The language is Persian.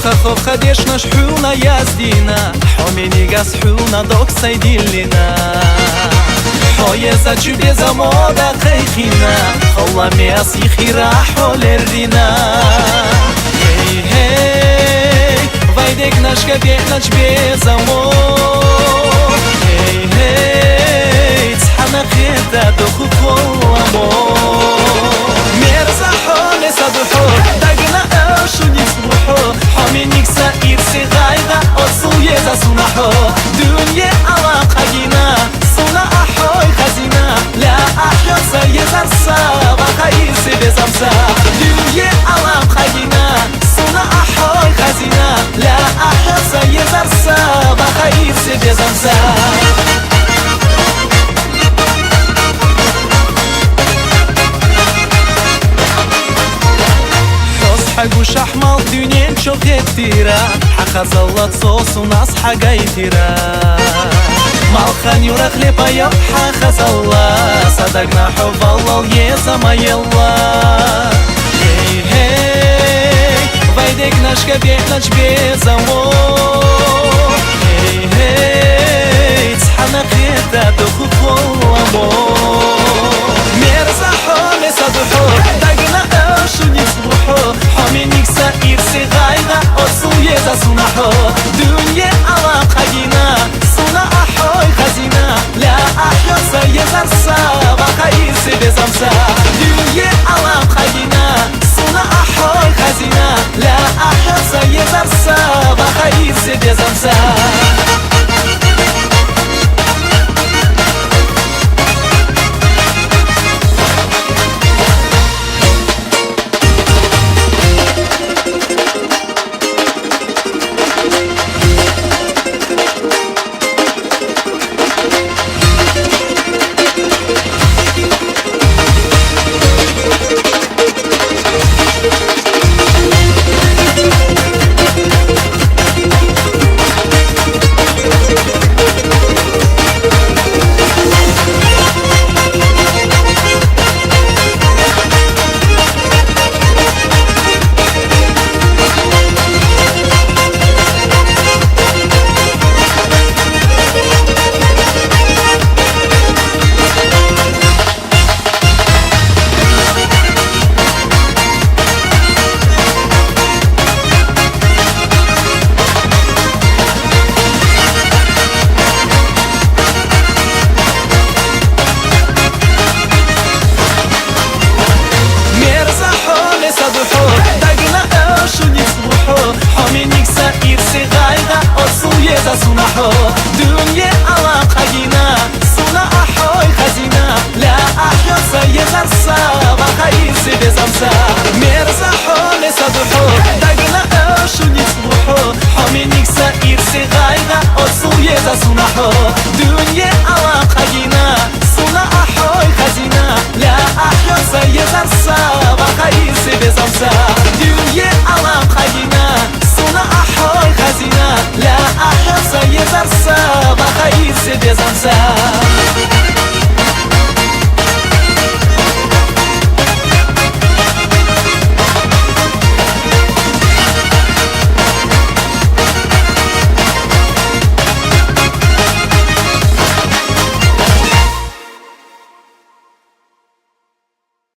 خفخ ديشنا شحونا يازدينا حوميني قاس حونا دوك سيديلنا حويزا جبيزا مودا خيخينا خلا مياسي خيرا حول الرينا هي هي فايدك نشكا دينا جبيزا مو هي هي تسحنا خيرتا دوخو كولا مو ميرزا حولي سادوحو داقنا اوشو نسبوحو حامينيك ساير سيغايغا أصويزا سوناحو دنيا علاقة جينا سونا أحوي خزينة لا أحيو سيزار سابا خير سيبزامسا دنيا علاقة جينا سونا أحوي خزينة لا أحيو سيزار سابا خير سيبزامسا حقوش أحمر دنيا نشوف كتيرة حقا زلط صوص وناس حقا يتيرة مالخان يورخ لي بايا حقا زلط صدقنا حب الله يزا ما يلا هي هي فايدك نشكا بيحنا جبيزا مو هي هي تسحنا خيرتا دخو كولا مو ميرزا حومي صدوحو دقنا اوشو نسبوحو حامينيك ساير سيغايغا أصويزا سوناحو دنيا علاقة جينا سونا أحوي خزينة لا أحيو سيزار سابا خير سيبزامسا دنيا علاقة جينا سونا أحوي خزينة لا أحيو سيزار سابا خير سيبزامسا دنيا علاقة جينا سونا أحوي خزينة لا أحيو سيزار سابا خير سيبزامسا ميرزا حولي سادوحو دقنا اوشو نسبوحو حامينيك ساير سيغايغا أصويزا سوناحو دنيا علاقة جينا سونا أحوي خزينة لا أحيو سيزار سابا خير سيبزامسا دنيا علاقة جينا سونا أحوي خزينة لا أحيو سيزار سابا خير سيبزامسا